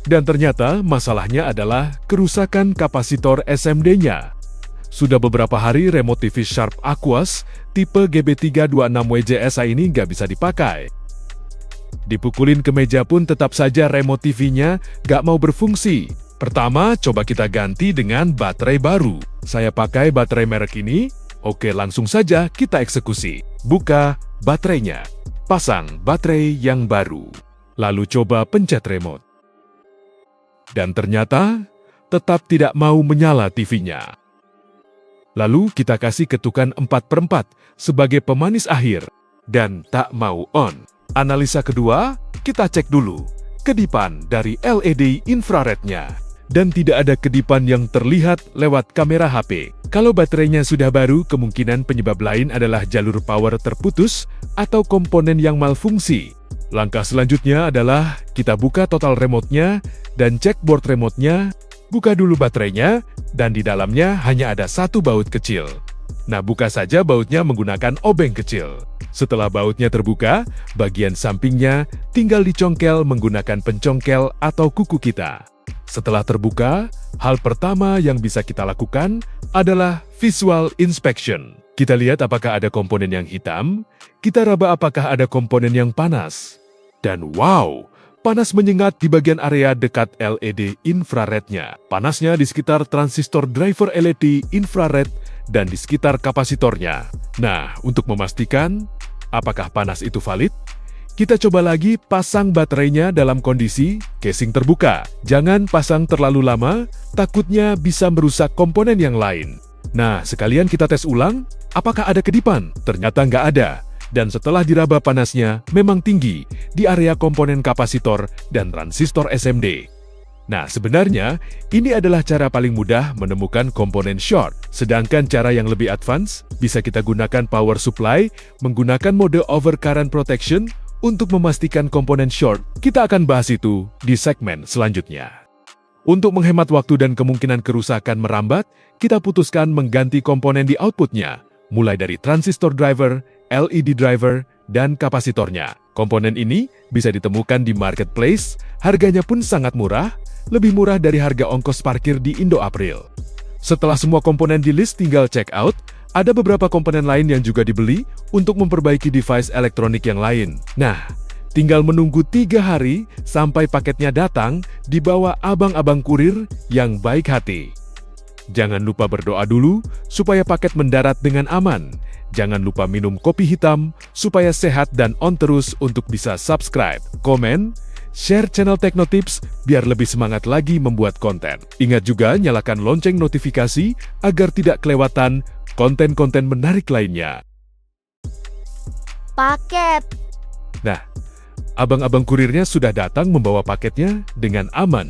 Dan ternyata masalahnya adalah kerusakan kapasitor SMD-nya. Sudah beberapa hari remote TV Sharp Aquos tipe GB326WJSA ini nggak bisa dipakai. Dipukulin ke meja pun tetap saja remote TV-nya nggak mau berfungsi. Pertama, coba kita ganti dengan baterai baru. Saya pakai baterai merek ini. Oke, langsung saja kita eksekusi. Buka baterainya. Pasang baterai yang baru. Lalu coba pencet remote. Dan ternyata tetap tidak mau menyala TV-nya. Lalu kita kasih ketukan 4/4 sebagai pemanis akhir dan tak mau on. Analisa kedua, kita cek dulu kedipan dari LED infrarednya. Dan tidak ada kedipan yang terlihat lewat kamera HP. Kalau baterainya sudah baru, kemungkinan penyebab lain adalah jalur power terputus atau komponen yang malfungsi. Langkah selanjutnya adalah kita buka total remote-nya dan cek board remote-nya. Buka dulu baterainya, dan di dalamnya hanya ada satu baut kecil. Nah, buka saja bautnya menggunakan obeng kecil. Setelah bautnya terbuka, bagian sampingnya tinggal dicongkel menggunakan pencongkel atau kuku kita. Setelah terbuka, hal pertama yang bisa kita lakukan adalah visual inspection. Kita lihat apakah ada komponen yang hitam, kita raba apakah ada komponen yang panas. Dan wow! Panas menyengat di bagian area dekat LED infrarednya. Panasnya di sekitar transistor driver LED infrared dan di sekitar kapasitornya. Nah, untuk memastikan apakah panas itu valid, kita coba lagi pasang baterainya dalam kondisi casing terbuka. Jangan pasang terlalu lama, takutnya bisa merusak komponen yang lain. Nah, sekalian kita tes ulang, apakah ada kedipan? Ternyata nggak ada. Dan setelah diraba panasnya, memang tinggi di area komponen kapasitor dan transistor SMD. Nah, sebenarnya ini adalah cara paling mudah menemukan komponen short. Sedangkan cara yang lebih advance, bisa kita gunakan power supply menggunakan mode overcurrent protection untuk memastikan komponen short. Kita akan bahas itu di segmen selanjutnya. Untuk menghemat waktu dan kemungkinan kerusakan merambat, kita putuskan mengganti komponen di outputnya, mulai dari transistor driver, LED driver, dan kapasitornya. Komponen ini bisa ditemukan di marketplace, harganya pun sangat murah, lebih murah dari harga ongkos parkir di Indo April. Setelah semua komponen di list tinggal check out, ada beberapa komponen lain yang juga dibeli untuk memperbaiki device elektronik yang lain. Nah, tinggal menunggu 3 hari sampai paketnya datang di bawah abang-abang kurir yang baik hati. Jangan lupa berdoa dulu supaya paket mendarat dengan aman. Jangan lupa minum kopi hitam supaya sehat dan on terus untuk bisa subscribe, komen, share channel Teknotips biar lebih semangat lagi membuat konten. Ingat juga nyalakan lonceng notifikasi agar tidak kelewatan konten-konten menarik lainnya. Paket. Nah, abang-abang kurirnya sudah datang membawa paketnya dengan aman.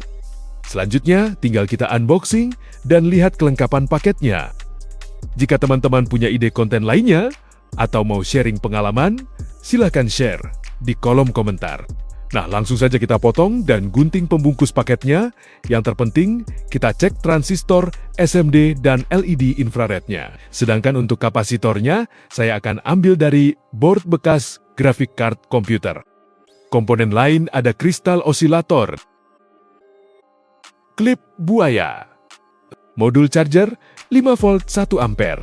Selanjutnya, tinggal kita unboxing dan lihat kelengkapan paketnya. Jika teman-teman punya ide konten lainnya, atau mau sharing pengalaman, silakan share di kolom komentar. Nah, langsung saja kita potong dan gunting pembungkus paketnya. Yang terpenting, kita cek transistor, SMD, dan LED infrarednya. Sedangkan untuk kapasitornya, saya akan ambil dari board bekas graphic card komputer. Komponen lain ada kristal osilator, klip buaya, modul charger 5 volt 1 ampere,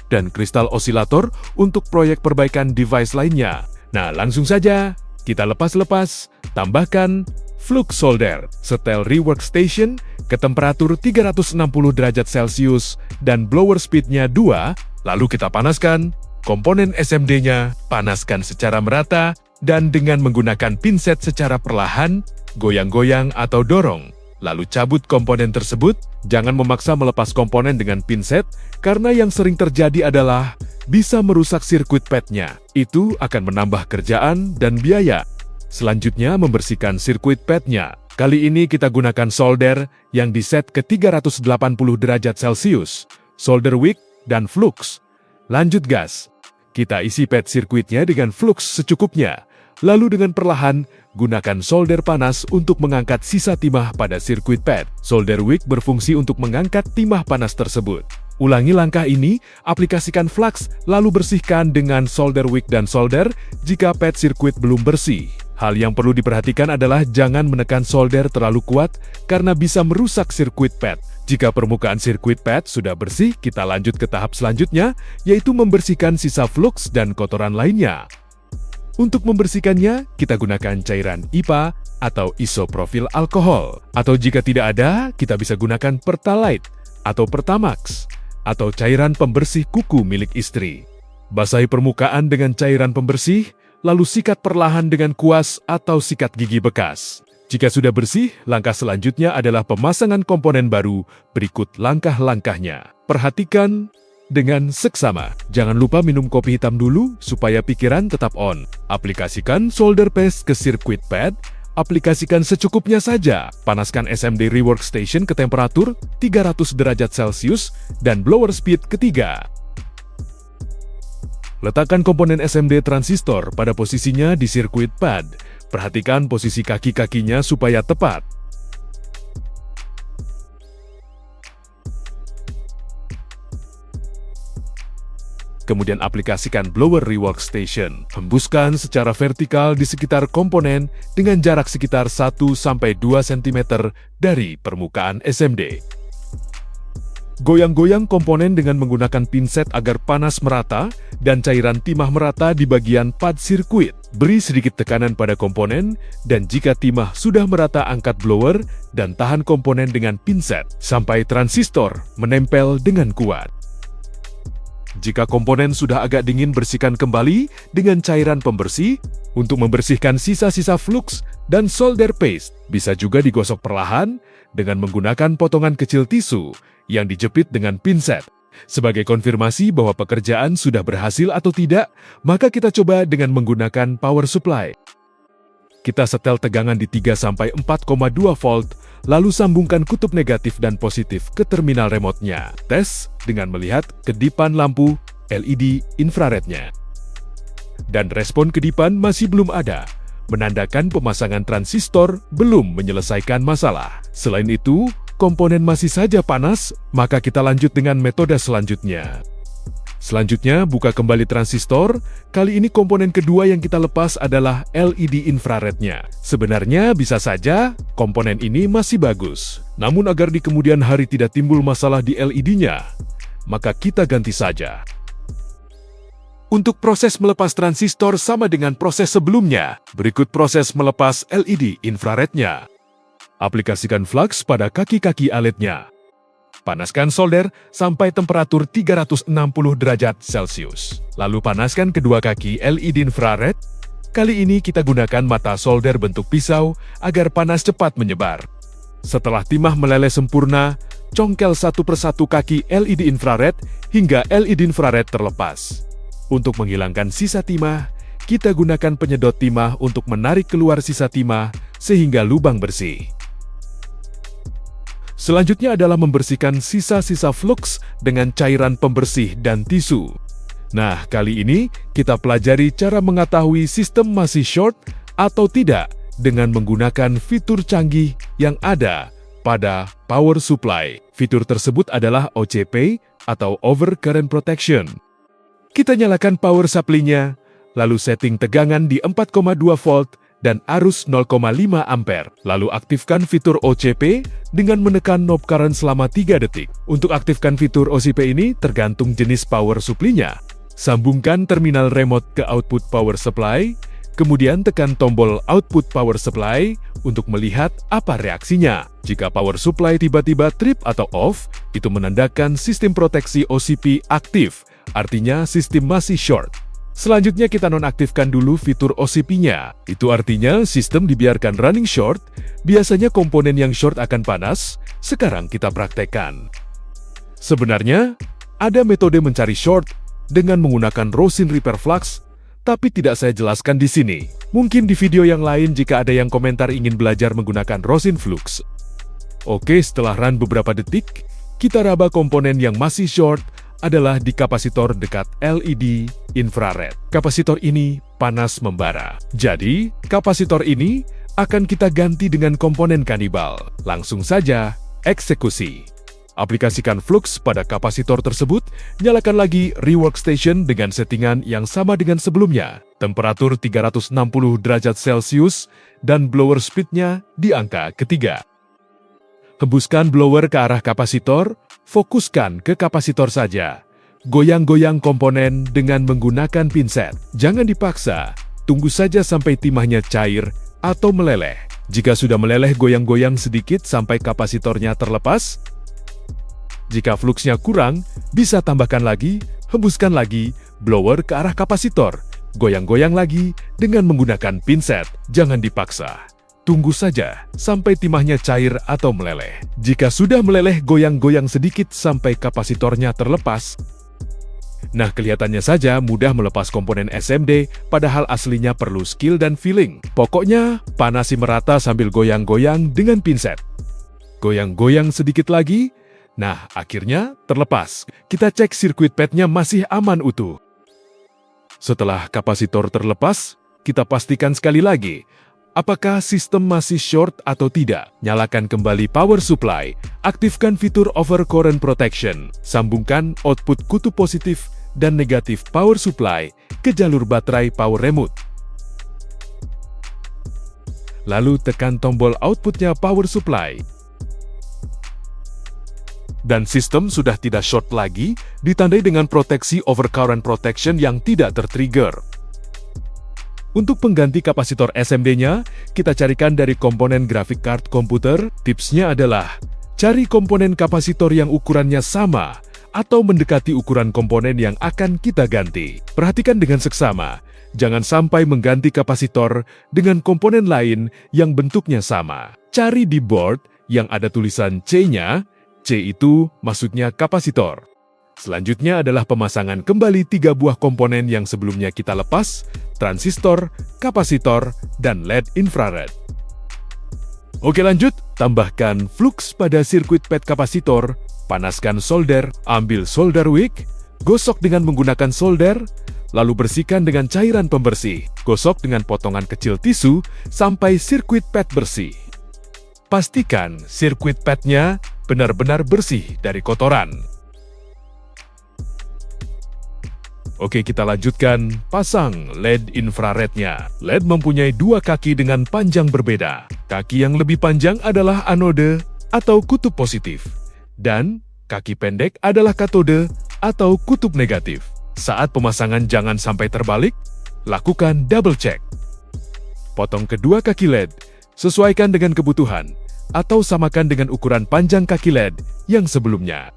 dan kristal osilator untuk proyek perbaikan device lainnya. Nah, langsung saja kita lepas-lepas, tambahkan flux solder, setel rework station ke temperatur 360 derajat Celcius dan blower speed-nya 2, lalu kita panaskan komponen SMD-nya, panaskan secara merata, dan dengan menggunakan pinset secara perlahan, goyang-goyang atau dorong. Lalu cabut komponen tersebut, jangan memaksa melepas komponen dengan pinset, karena yang sering terjadi adalah bisa merusak sirkuit pad-nya. Itu akan menambah kerjaan dan biaya. Selanjutnya, membersihkan sirkuit pad-nya. Kali ini kita gunakan solder yang diset ke 380 derajat Celcius, solder wick, dan flux. Lanjut gas. Kita isi pad sirkuitnya dengan flux secukupnya. Lalu dengan perlahan, gunakan solder panas untuk mengangkat sisa timah pada sirkuit pad. Solder wick berfungsi untuk mengangkat timah panas tersebut. Ulangi langkah ini, aplikasikan flux, lalu bersihkan dengan solder wick dan solder jika pad sirkuit belum bersih. Hal yang perlu diperhatikan adalah jangan menekan solder terlalu kuat karena bisa merusak sirkuit pad. Jika permukaan sirkuit pad sudah bersih, kita lanjut ke tahap selanjutnya, yaitu membersihkan sisa flux dan kotoran lainnya. Untuk membersihkannya, kita gunakan cairan IPA atau isoprofil alkohol. Atau jika tidak ada, kita bisa gunakan Pertalite atau Pertamax atau cairan pembersih kuku milik istri. Basahi permukaan dengan cairan pembersih, lalu sikat perlahan dengan kuas atau sikat gigi bekas. Jika sudah bersih, langkah selanjutnya adalah pemasangan komponen baru. Berikut langkah-langkahnya. Perhatikan dengan seksama. Jangan lupa minum kopi hitam dulu supaya pikiran tetap on. Aplikasikan solder paste ke sirkuit pad. Aplikasikan secukupnya saja. Panaskan SMD rework station ke temperatur 300 derajat Celcius dan blower speed ketiga. Letakkan komponen SMD transistor pada posisinya di sirkuit pad. Perhatikan posisi kaki-kakinya supaya tepat. Kemudian aplikasikan blower rework station. Hembuskan secara vertikal di sekitar komponen dengan jarak sekitar 1-2 cm dari permukaan SMD. Goyang-goyang komponen dengan menggunakan pinset agar panas merata dan cairan timah merata di bagian pad sirkuit. Beri sedikit tekanan pada komponen dan jika timah sudah merata, angkat blower dan tahan komponen dengan pinset sampai transistor menempel dengan kuat. Jika komponen sudah agak dingin, bersihkan kembali dengan cairan pembersih untuk membersihkan sisa-sisa flux dan solder paste. Bisa juga digosok perlahan dengan menggunakan potongan kecil tisu yang dijepit dengan pinset. Sebagai konfirmasi bahwa pekerjaan sudah berhasil atau tidak, maka kita coba dengan menggunakan power supply. Kita setel tegangan di 3-4,2 volt, lalu sambungkan kutub negatif dan positif ke terminal remote-nya. Tes dengan melihat kedipan lampu LED infrarednya. Dan respon kedipan masih belum ada, menandakan pemasangan transistor belum menyelesaikan masalah. Selain itu, komponen masih saja panas, maka kita lanjut dengan metode selanjutnya. Selanjutnya, buka kembali transistor. Kali ini komponen kedua yang kita lepas adalah LED infrarednya. Sebenarnya bisa saja komponen ini masih bagus. Namun agar di kemudian hari tidak timbul masalah di LED-nya, maka kita ganti saja. Untuk proses melepas transistor sama dengan proses sebelumnya. Berikut proses melepas LED infrarednya. Aplikasikan flux pada kaki-kaki aletnya. Panaskan solder sampai temperatur 360 derajat Celcius. Lalu panaskan kedua kaki LED infrared. Kali ini kita gunakan mata solder bentuk pisau agar panas cepat menyebar. Setelah timah meleleh sempurna, congkel satu persatu kaki LED infrared hingga LED infrared terlepas. Untuk menghilangkan sisa timah, kita gunakan penyedot timah untuk menarik keluar sisa timah sehingga lubang bersih. Selanjutnya adalah membersihkan sisa-sisa flux dengan cairan pembersih dan tisu. Nah, kali ini kita pelajari cara mengetahui sistem masih short atau tidak dengan menggunakan fitur canggih yang ada pada power supply. Fitur tersebut adalah OCP atau Over Current Protection. Kita nyalakan power supply-nya, lalu setting tegangan di 4,2 volt dan arus 0,5 ampere. Lalu aktifkan fitur OCP dengan menekan knob current selama 3 detik. Untuk aktifkan fitur OCP ini tergantung jenis power supply-nya. Sambungkan terminal remote ke output power supply, kemudian tekan tombol output power supply untuk melihat apa reaksinya. Jika power supply tiba-tiba trip atau off, itu menandakan sistem proteksi OCP aktif, artinya sistem masih short. Selanjutnya kita nonaktifkan dulu fitur OCP-nya. Itu artinya sistem dibiarkan running short, biasanya komponen yang short akan panas. Sekarang kita praktekkan. Sebenarnya, ada metode mencari short dengan menggunakan Rosin Repair Flux, tapi tidak saya jelaskan di sini. Mungkin di video yang lain jika ada yang komentar ingin belajar menggunakan Rosin Flux. Oke, setelah run beberapa detik, kita raba komponen yang masih short adalah di kapasitor dekat LED infrared. Kapasitor ini panas membara. Jadi, kapasitor ini akan kita ganti dengan komponen kanibal. Langsung saja eksekusi. Aplikasikan flux pada kapasitor tersebut, nyalakan lagi rework station dengan settingan yang sama dengan sebelumnya. Temperatur 360 derajat Celcius dan blower speednya di angka ketiga. Hembuskan blower ke arah kapasitor, fokuskan ke kapasitor saja. Goyang-goyang komponen dengan menggunakan pinset. Jangan dipaksa, tunggu saja sampai timahnya cair atau meleleh. Jika sudah meleleh, goyang-goyang sedikit sampai kapasitornya terlepas. Jika fluxnya kurang, bisa tambahkan lagi, hembuskan lagi, blower ke arah kapasitor. Goyang-goyang lagi dengan menggunakan pinset. Jangan dipaksa. Tunggu saja sampai timahnya cair atau meleleh. Jika sudah meleleh, goyang-goyang sedikit sampai kapasitornya terlepas. Nah, kelihatannya saja mudah melepas komponen SMD, padahal aslinya perlu skill dan feeling. Pokoknya, panasi merata sambil goyang-goyang dengan pinset. Goyang-goyang sedikit lagi. Nah, akhirnya terlepas. Kita cek sirkuit padnya masih aman utuh. Setelah kapasitor terlepas, kita pastikan sekali lagi, apakah sistem masih short atau tidak. Nyalakan kembali power supply, aktifkan fitur overcurrent protection, sambungkan output kutub positif dan negatif power supply ke jalur baterai power remote. Lalu tekan tombol outputnya power supply. Dan sistem sudah tidak short lagi, ditandai dengan proteksi overcurrent protection yang tidak tertrigger. Untuk pengganti kapasitor SMD-nya, kita carikan dari komponen graphic card komputer. Tipsnya adalah, cari komponen kapasitor yang ukurannya sama atau mendekati ukuran komponen yang akan kita ganti. Perhatikan dengan seksama, jangan sampai mengganti kapasitor dengan komponen lain yang bentuknya sama. Cari di board yang ada tulisan C-nya. C itu maksudnya kapasitor. Selanjutnya adalah pemasangan kembali 3 buah komponen yang sebelumnya kita lepas, transistor, kapasitor, dan LED infrared. Oke, lanjut. Tambahkan flux pada sirkuit pad kapasitor, panaskan solder, ambil solder wick, gosok dengan menggunakan solder, lalu bersihkan dengan cairan pembersih. Gosok dengan potongan kecil tisu sampai sirkuit pad bersih. Pastikan sirkuit padnya benar-benar bersih dari kotoran. Oke, kita lanjutkan pasang LED infrarednya. LED mempunyai 2 kaki dengan panjang berbeda. Kaki yang lebih panjang adalah anode atau kutub positif, dan kaki pendek adalah katode atau kutub negatif. Saat pemasangan jangan sampai terbalik, lakukan double check. Potong kedua kaki LED, sesuaikan dengan kebutuhan, atau samakan dengan ukuran panjang kaki LED yang sebelumnya.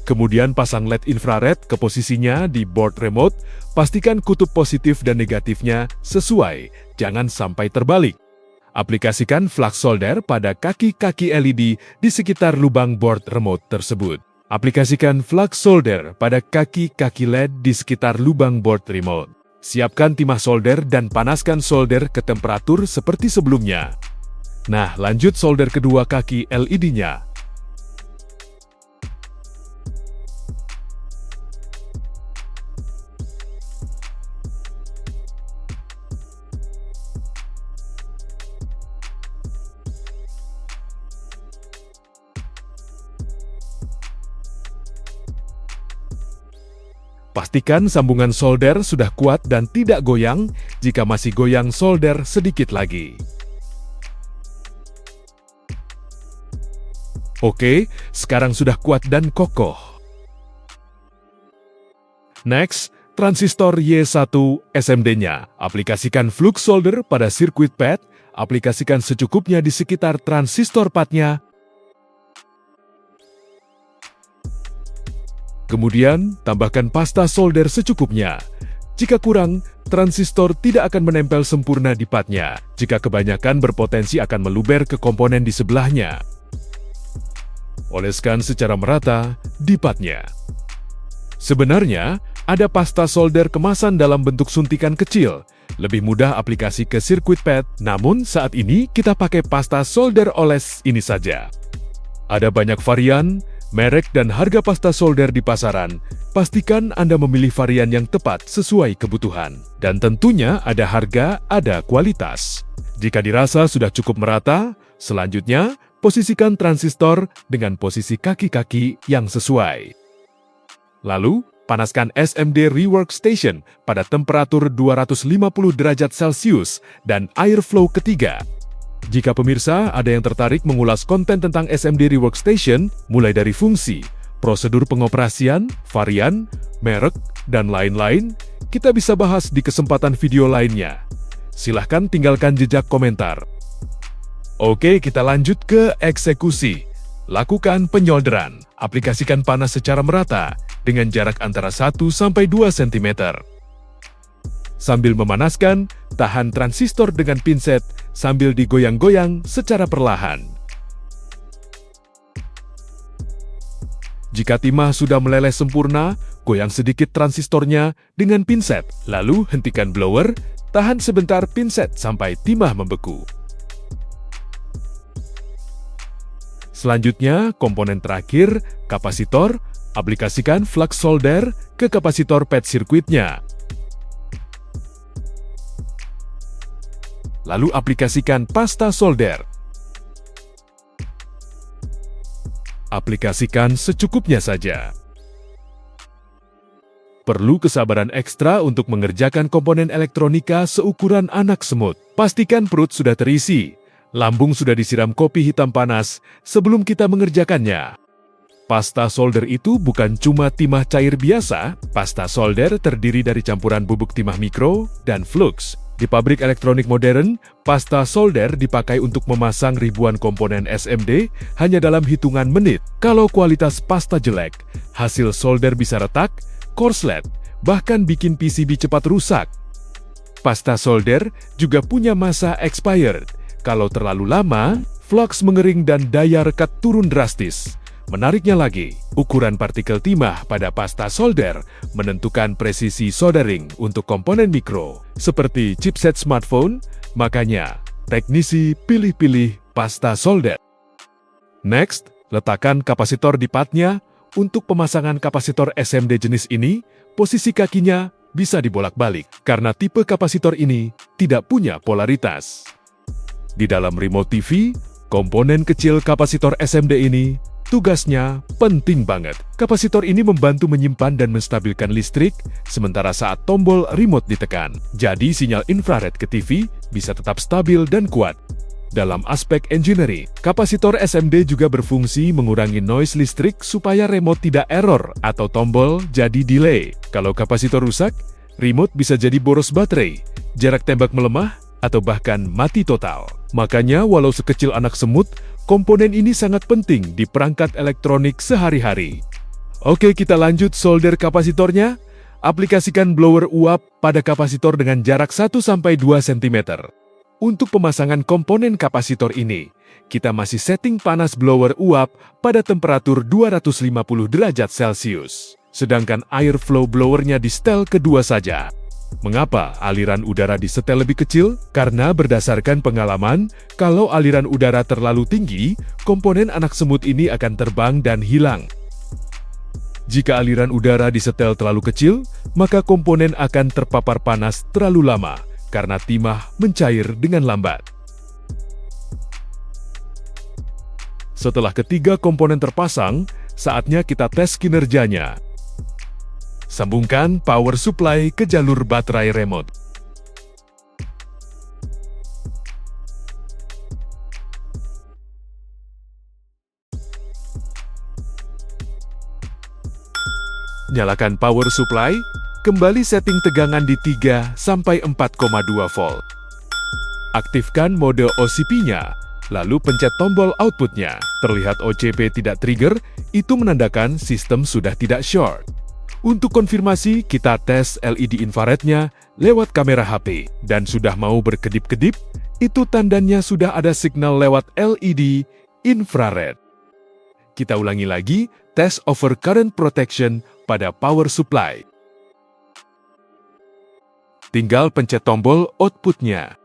Kemudian pasang LED infrared ke posisinya di board remote, pastikan kutub positif dan negatifnya sesuai, jangan sampai terbalik. Aplikasikan flux solder pada kaki-kaki LED di sekitar lubang board remote tersebut. Aplikasikan flux solder pada kaki-kaki LED di sekitar lubang board remote. Siapkan timah solder dan panaskan solder ke temperatur seperti sebelumnya. Nah, lanjut solder kedua kaki LED-nya. Pastikan sambungan solder sudah kuat dan tidak goyang. Jika masih goyang, solder sedikit lagi. Oke, sekarang sudah kuat dan kokoh. Next, transistor Y1 SMD-nya. Aplikasikan flux solder pada sirkuit pad. Aplikasikan secukupnya di sekitar transistor padnya. Kemudian, tambahkan pasta solder secukupnya. Jika kurang, transistor tidak akan menempel sempurna di padnya. Jika kebanyakan, berpotensi akan meluber ke komponen di sebelahnya. Oleskan secara merata di padnya. Sebenarnya, ada pasta solder kemasan dalam bentuk suntikan kecil. Lebih mudah aplikasi ke sirkuit pad, namun saat ini kita pakai pasta solder oles ini saja. Ada banyak varian, merek dan harga pasta solder di pasaran. Pastikan Anda memilih varian yang tepat sesuai kebutuhan. Dan tentunya ada harga, ada kualitas. Jika dirasa sudah cukup merata, selanjutnya posisikan transistor dengan posisi kaki-kaki yang sesuai. Lalu, panaskan SMD Rework Station pada temperatur 250 derajat Celcius dan airflow ketiga. Jika pemirsa ada yang tertarik mengulas konten tentang SMD Rework Station, mulai dari fungsi, prosedur pengoperasian, varian, merek, dan lain-lain, kita bisa bahas di kesempatan video lainnya. Silahkan tinggalkan jejak komentar. Oke, kita lanjut ke eksekusi. Lakukan penyolderan. Aplikasikan panas secara merata dengan jarak antara 1-2 cm. Sambil memanaskan, tahan transistor dengan pinset sambil digoyang-goyang secara perlahan. Jika timah sudah meleleh sempurna, goyang sedikit transistornya dengan pinset, lalu hentikan blower, tahan sebentar pinset sampai timah membeku. Selanjutnya, komponen terakhir, kapasitor, aplikasikan flux solder ke kapasitor pad sirkuitnya. Lalu aplikasikan pasta solder. Aplikasikan secukupnya saja. Perlu kesabaran ekstra untuk mengerjakan komponen elektronika seukuran anak semut. Pastikan perut sudah terisi, lambung sudah disiram kopi hitam panas sebelum kita mengerjakannya. Pasta solder itu bukan cuma timah cair biasa, pasta solder terdiri dari campuran bubuk timah mikro dan flux. Di pabrik elektronik modern, pasta solder dipakai untuk memasang ribuan komponen SMD hanya dalam hitungan menit. Kalau kualitas pasta jelek, hasil solder bisa retak, korslet, bahkan bikin PCB cepat rusak. Pasta solder juga punya masa expired. Kalau terlalu lama, flux mengering dan daya rekat turun drastis. Menariknya lagi, ukuran partikel timah pada pasta solder menentukan presisi soldering untuk komponen mikro, seperti chipset smartphone, makanya teknisi pilih-pilih pasta solder. Next, letakkan kapasitor di padnya. Untuk pemasangan kapasitor SMD jenis ini, posisi kakinya bisa dibolak-balik, karena tipe kapasitor ini tidak punya polaritas. Di dalam remote TV, komponen kecil kapasitor SMD ini tugasnya penting banget. Kapasitor ini membantu menyimpan dan menstabilkan listrik, sementara saat tombol remote ditekan. Jadi sinyal infrared ke TV bisa tetap stabil dan kuat. Dalam aspek engineering, kapasitor SMD juga berfungsi mengurangi noise listrik supaya remote tidak error atau tombol jadi delay. Kalau kapasitor rusak, remote bisa jadi boros baterai, jarak tembak melemah, atau bahkan mati total. Makanya walau sekecil anak semut, komponen ini sangat penting di perangkat elektronik sehari-hari. Oke, kita lanjut solder kapasitornya. Aplikasikan blower uap pada kapasitor dengan jarak 1-2 cm. Untuk pemasangan komponen kapasitor ini, kita masih setting panas blower uap pada temperatur 250 derajat Celcius. Sedangkan airflow blowernya di setel kedua saja. Mengapa aliran udara disetel lebih kecil? Karena berdasarkan pengalaman, kalau aliran udara terlalu tinggi, komponen anak semut ini akan terbang dan hilang. Jika aliran udara disetel terlalu kecil, maka komponen akan terpapar panas terlalu lama, karena timah mencair dengan lambat. Setelah ketiga komponen terpasang, saatnya kita tes kinerjanya. Sambungkan power supply ke jalur baterai remote. Nyalakan power supply, kembali setting tegangan di 3-4,2 volt. Aktifkan mode OCP-nya, lalu pencet tombol output-nya. Terlihat OCP tidak trigger, itu menandakan sistem sudah tidak short. Untuk konfirmasi, kita tes LED infrarednya lewat kamera HP. Dan sudah mau berkedip-kedip, itu tandanya sudah ada signal lewat LED infrared. Kita ulangi lagi, tes over current protection pada power supply. Tinggal pencet tombol output-nya.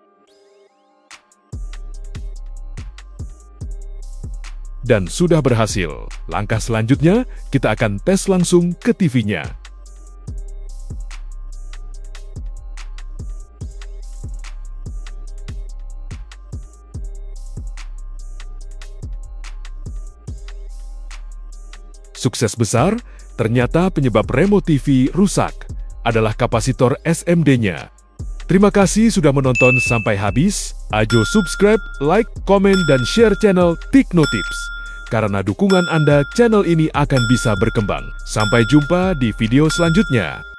Dan sudah berhasil. Langkah selanjutnya, kita akan tes langsung ke TV-nya. Sukses besar, ternyata penyebab remote TV rusak adalah kapasitor SMD-nya. Terima kasih sudah menonton sampai habis. Ajo subscribe, like, komen, dan share channel Tikno Tips. Karena dukungan Anda, channel ini akan bisa berkembang. Sampai jumpa di video selanjutnya.